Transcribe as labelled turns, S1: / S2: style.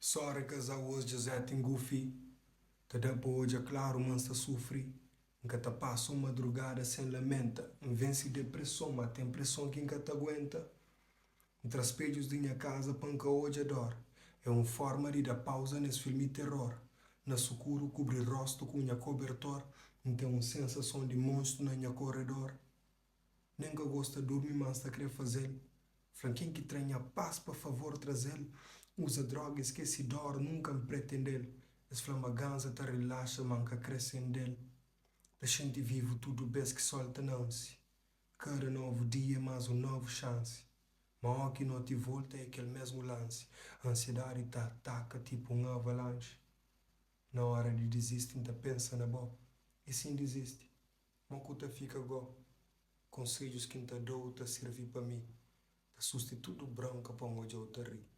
S1: Sora casa hoje José tem goofy. Te hoje é claro, mas tá sofre. Nunca te passa uma madrugada sem lamenta. Vence depressão, mas tem pressão que nunca te aguenta. Entre espelhos de minha casa, panca hoje adora. É uma forma de dar pausa nesse filme de terror. Na sucuro, cobrir rosto com minha cobertor. Então, uma sensação de monstro na minha corredor. Nem que gosta de dormir, mas tá querer fazer. Franquinho que treina paz para favor trazer. Usa droga, esquece dor, nunca me pretender. Esse flamaganza tá relaxa, manca crescendo dele. A gente vive tudo bem que solta não-se. Cada novo dia é mais uma nova chance. Mas que não te volta é aquele mesmo lance. A ansiedade tá ataca tipo um avalanche. Na hora de desistir, ainda pensa na boa. E sim desiste. Mocuta fica go. Conselhos que ainda dou, tá servir para mim. Tá substituto branco para onde eu te ri.